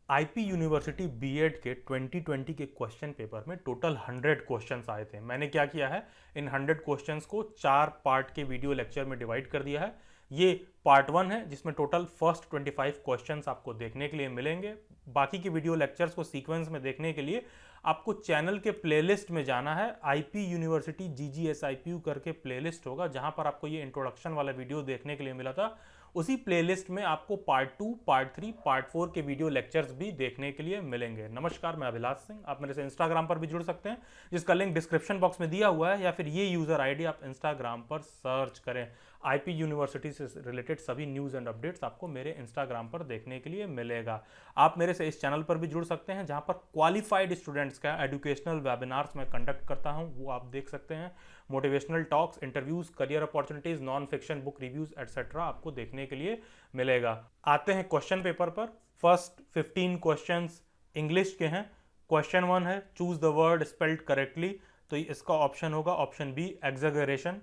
IP university BEd के 2020 के question paper में टोटल 100 क्वेश्चंस आए थे। मैंने क्या किया है, इन 100 क्वेश्चंस को 4 पार्ट के वीडियो लेक्चर में डिवाइड कर दिया है। ये पार्ट 1 है जिसमें टोटल फर्स्ट 25 क्वेश्चंस आपको देखने के लिए मिलेंगे। बाकी के वीडियो लेक्चर्स को सीक्वेंस में देखने के लिए आपको चैनल के प्लेलिस्ट में जाना है। आईपी यूनिवर्सिटी जीजीएसआईपीयू करके प्लेलिस्ट होगा, जहां पर आपको ये इंट्रोडक्शन वाला वीडियो देखने के लिए मिला था। उसी प्लेलिस्ट में आपको पार्ट 2, पार्ट 3, पार्ट 4 के वीडियो लेक्चर्स भी देखने के लिए मिलेंगे। नमस्कार, मैं अभिलाष सिंह। आप मेरे से इंस्टाग्राम पर भी जुड़ सकते हैं, जिसका लिंक डिस्क्रिप्शन बॉक्स में दिया हुआ है, या फिर ये यूजर आईडी आप इंस्टाग्राम पर सर्च करें। आईपी यूनिवर्सिटी से रिलेटेड सभी न्यूज़ एंड अपडेट्स आपको मेरे इंस्टाग्राम पर देखने के लिए मिलेगा। आप मेरे से इस चैनल पर भी जुड़ सकते हैं, जहां पर क्वालिफाइड स्टूडेंट्स का एजुकेशनल वेबिनार्स मैं कंडक्ट करता हूं, वो आप देख सकते हैं। Motivational talks, interviews, career opportunities, non fiction book reviews etcetera आपको देखने के लिए मिलेगा। आते हैं क्वेश्चन पेपर पर। फर्स्ट 15 क्वेश्चंस इंग्लिश के हैं। क्वेश्चन 1 है, choose the word spelled correctly. तो इसका ऑप्शन होगा option B, exaggeration.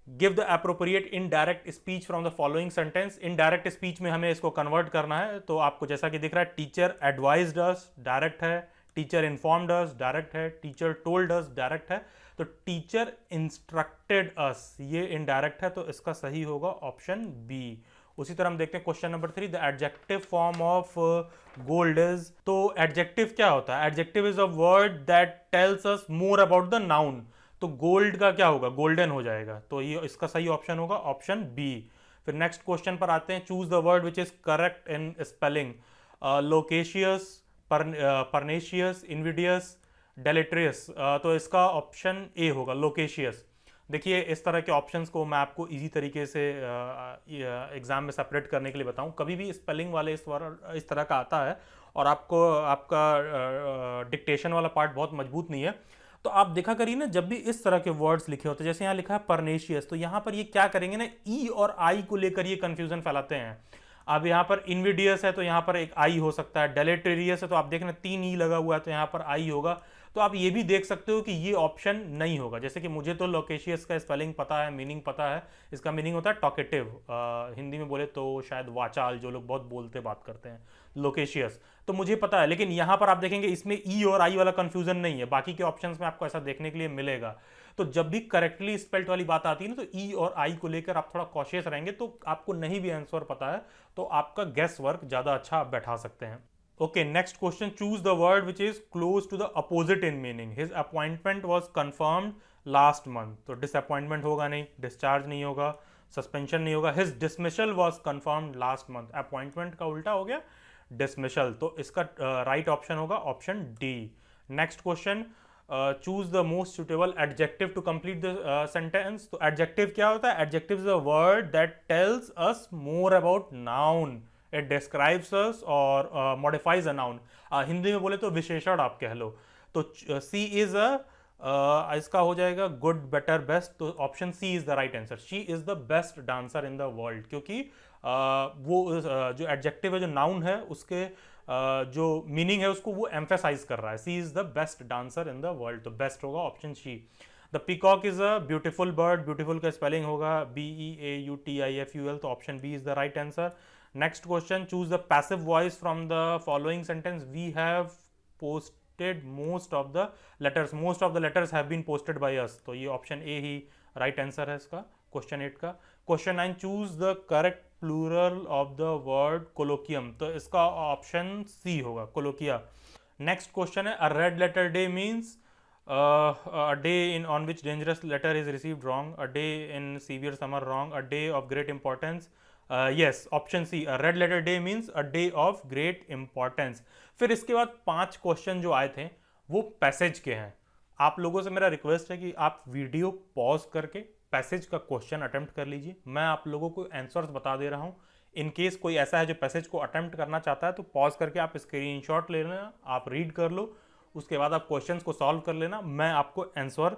Give the appropriate indirect speech from the following sentence. Indirect speech में हमें इसको कन्वर्ट करना है, तो आपको जैसा कि दिख रहा है, टीचर एडवाइज्ड अस, डायरेक्ट है। टीचर इन्फॉर्म्ड अस, डायरेक्ट है। टीचर टोल्ड अस, डायरेक्ट है। तो टीचर इंस्ट्रक्टेड अस, ये इनडायरेक्ट है, तो इसका सही होगा ऑप्शन बी। उसी तरह हम देखते हैं question number 3, the adjective form of gold is. तो एडजेक्टिव क्या होता है? Adjective is a word that tells us more about the noun. तो गोल्ड का क्या होगा? गोल्डन हो जाएगा, तो ये इसका सही ऑप्शन होगा ऑप्शन बी। फिर नेक्स्ट क्वेश्चन पर आते हैं, choose the word which is correct in spelling. Loquacious, pernicious, invidious, deleterious. तो इसका ऑप्शन ए होगा, लोकेशियस। देखिए, इस तरह के ऑप्शंस को मैं आपको इजी तरीके से एग्जाम में सेपरेट करने के लिए बताऊं। कभी भी स्पेलिंग वाले इस तरह का आता है और आपको आपका डिक्टेशन वाला पार्ट बहुत मजबूत नहीं है, तो आप देखा करिए ना, जब भी इस तरह के वर्ड्स लिखे होते हैं, जैसे यहाँ लिखा है परनेशियस, तो यहाँ पर ये क्या करेंगे ना, ई और आई को लेकर ये कंफ्यूजन फैलाते हैं। अब यहाँ पर इनविडियस है तो यहाँ पर एक आई हो सकता है, डेलेटेरियस है तो आप देखना 3 ई लगा हुआ है तो यहाँ पर आई होगा। तो आप ये भी देख सकते हो कि ये ऑप्शन नहीं होगा। जैसे कि मुझे तो लोकेशियस का स्पेलिंग पता है, मीनिंग पता है। इसका मीनिंग होता है टॉकेटिव, हिंदी में बोले तो शायद वाचाल, जो लोग बहुत बोलते बात करते हैं, लोकेशियस। तो मुझे पता है, लेकिन यहाँ पर आप देखेंगे इसमें ई और आई वाला कंफ्यूजन नहीं है। बाकी के ऑप्शंस में आपको ऐसा देखने के लिए मिलेगा। तो जब भी करेक्टली स्पेल्ड वाली बात आती है ना, तो ई और आई को लेकर आप थोड़ा कॉशियस रहेंगे, तो आपको नहीं भी आंसर पता है तो आपका गेस वर्क ज्यादा अच्छा आप बैठा सकते हैं। Okay, next question, choose the word which is close to the opposite in meaning. His appointment was confirmed last month. तो डिसअपॉइंटमेंट होगा नहीं, डिस्चार्ज नहीं होगा, सस्पेंशन नहीं होगा। His dismissal was confirmed last month. Appointment का उल्टा हो गया डिसमिशल, तो इसका राइट ऑप्शन होगा option D. Next question, choose the most suitable adjective to complete the sentence. तो एडजेक्टिव क्या होता है? Adjective is a word that tells us more about noun. It describes us और मॉडिफाइज अ नाउन। हिंदी में बोले तो विशेषण आप कह लो। तो सी इज अ, इसका हो जाएगा गुड, बेटर, बेस्ट। तो option C is the right answer. She is the best dancer in the world, क्योंकि वो जो एडजेक्टिव है, जो नाउन है, उसके जो मीनिंग है उसको वो एम्फेसाइज कर रहा है। She is the best dancer in the world, तो बेस्ट होगा option C. The peacock is a beautiful bird. Beautiful का स्पेलिंग होगा BEAUTIFUL, तो option B is the right answer. Next question, choose the passive voice from the following sentence. We have posted most of the letters. Most of the letters have been posted by us, तो ये option A ही right answer है इसका, question 8 का। Question 9, choose the correct plural of the word colloquium. तो इसका option C होगा, colloquia. Next question है, a red letter day means a day in on which dangerous letter is received, wrong. A day in severe summer, wrong. A day of great importance, yes, option C, a red letter day means a day of great importance. फिर इसके बाद 5 question जो आए थे वो passage के हैं। आप लोगों से मेरा रिक्वेस्ट है कि आप वीडियो पॉज करके पैसेज का क्वेश्चन अटेम्प्ट कर लीजिए। मैं आप लोगों को आंसर्स बता दे रहा हूँ। इन केस कोई ऐसा है जो पैसेज को अटेम्प्ट करना चाहता है, तो पॉज करके आप स्क्रीनशॉट ले लेना, आप रीड कर लो, उसके बाद आप क्वेश्चंस को सॉल्व कर लेना। मैं आपको आंसर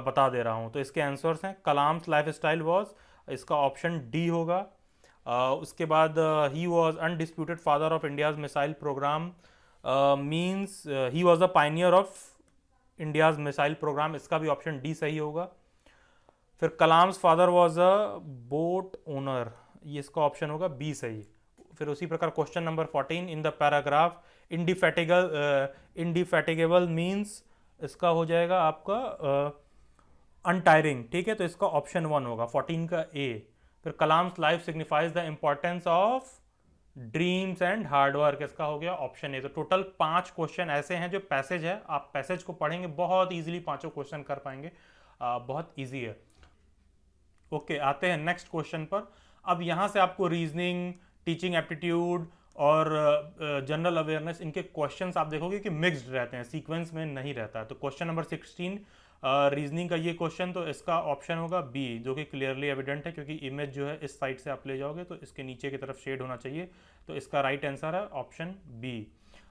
बता दे रहा हूँ। तो इसके आंसर्स हैं, कलाम्स लाइफ स्टाइल वॉज, इसका ऑप्शन डी होगा। उसके बाद he was undisputed father of India's missile program, means he was the pioneer of India's missile program, इसका भी ऑप्शन डी सही होगा। फिर Kalam's father was a boat owner, ये इसका ऑप्शन होगा बी सही। फिर उसी प्रकार question number 14 in the paragraph indefatigable means इसका हो जाएगा आपका अनटायरिंग, ठीक है, तो इसका ऑप्शन 1 होगा 14 का ए। फिर Kalam's life signifies the importance of dreams and hard work, इसका हो गया ऑप्शन ए। तो टोटल 5 क्वेश्चन ऐसे हैं जो पैसेज है, आप पैसेज को पढ़ेंगे बहुत इजीली पांचों क्वेश्चन कर पाएंगे, बहुत इजी है। ओके, आते हैं नेक्स्ट क्वेश्चन पर। अब यहाँ से आपको रीजनिंग, टीचिंग एप्टीट्यूड और जनरल अवेयरनेस, इनके क्वेश्चंस आप देखोगे कि मिक्स्ड रहते हैं, सीक्वेंस में नहीं रहता है। तो क्वेश्चन नंबर 16 रीजनिंग का ये क्वेश्चन, तो इसका ऑप्शन होगा बी, जो कि क्लियरली एविडेंट है क्योंकि इमेज जो है इस साइड से आप ले जाओगे तो इसके नीचे की तरफ शेड होना चाहिए, तो इसका राइट आंसर है option B.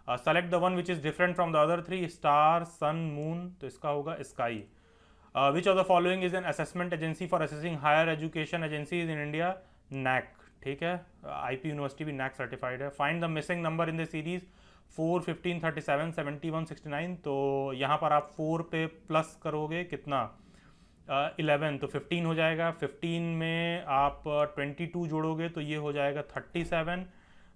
Select the one which is different from the other 3, star, sun, moon, तो इसका होगा sky. Which of the following is an assessment agency for assessing higher education agencies in India, NAAC, ठीक है, IP university भी NAAC certified है। Find the missing number in the series 4, 15, 37, 71, 69, तो यहाँ पर आप 4 पे प्लस करोगे कितना 11, तो 15 हो जाएगा। 15 में आप 22 जोड़ोगे तो ये हो जाएगा 37,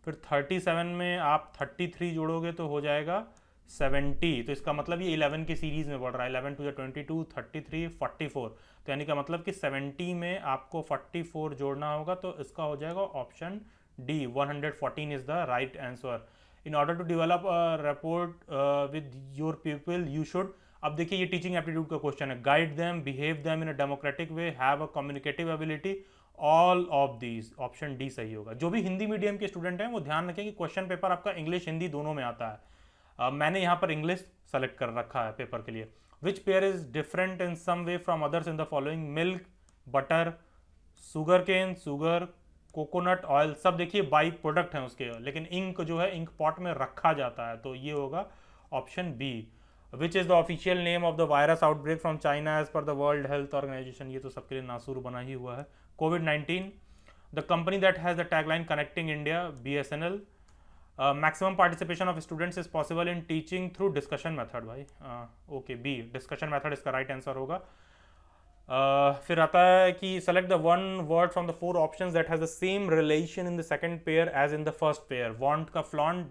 फिर 37 में आप 33 जोड़ोगे तो हो जाएगा 70, तो इसका मतलब ये 11 की सीरीज में बढ़ रहा है, 11 टू 22, 33, 44, तो यानी का मतलब कि 70 में आपको 44 जोड़ना होगा, तो इसका हो जाएगा option D, 114 is the right answer. In order to develop rapport with your people you should, अब देखिए ये टीचिंग एप्टीट्यूड का क्वेश्चन है, guide them, behave them in a democratic way, have a communicative ability, all of these, option D सही होगा। जो भी Hindi medium के स्टूडेंट हैं वो ध्यान रखें कि क्वेश्चन पेपर आपका इंग्लिश हिंदी दोनों में आता है। मैंने यहाँ पर इंग्लिश सेलेक्ट कर रखा है पेपर के लिए। Which pair is different in some way from others in the following, milk, butter, sugar cane, sugar, coconut oil, सब देखिए बाई प्रोडक्ट हैं उसके, लेकिन इंक जो है इंक पॉट में रखा जाता है, तो ये होगा option B. Which is the official name of the virus outbreak from China as per the World Health Organization, ये तो सबके लिए नासूर बना ही हुआ है। कोविड-19, the company that has the tagline connecting India, BSNL, maximum participation of students is possible in teaching through discussion method, भाई ओके बी, डिस्कशन मेथड इसका राइट आंसर होगा। फिर आता है कि select the one word from the 4 options that has the same relation in the second pair as in the first pair, want का flaunt,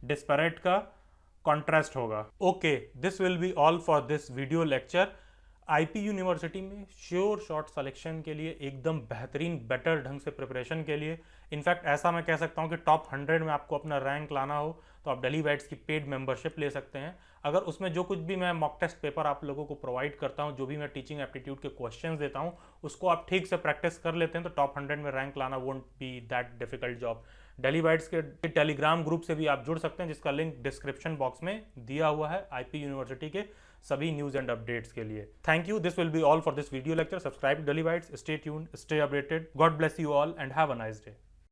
disparate का contrast होगा। Okay, this will be all for this video lecture. IP university में sure shot selection के लिए एकदम बेहतरीन better ढंग से प्रिपरेशन के लिए, इनफैक्ट ऐसा मैं कह सकता हूं कि टॉप 100 में आपको अपना रैंक लाना हो तो आप डेली बाइट्स की पेड मेंबरशिप ले सकते हैं। अगर उसमें जो कुछ भी मैं मॉक टेस्ट पेपर आप लोगों को प्रोवाइड करता हूं, जो भी मैं टीचिंग एप्टीट्यूड के क्वेश्चंस देता हूं, उसको आप ठीक से प्रैक्टिस कर लेते हैं तो टॉप 100 में रैंक लाना won't be that difficult job. Daily bytes के टेलीग्राम ग्रुप से भी आप जुड़ सकते हैं, जिसका लिंक डिस्क्रिप्शन बॉक्स में दिया हुआ है, आईपी यूनिवर्सिटी के सभी न्यूज एंड अपडेट्स के लिए। Thank you, this will be all for this video lecture. Subscribe daily bytes, stay tuned, stay updated, God bless you all and have a nice day.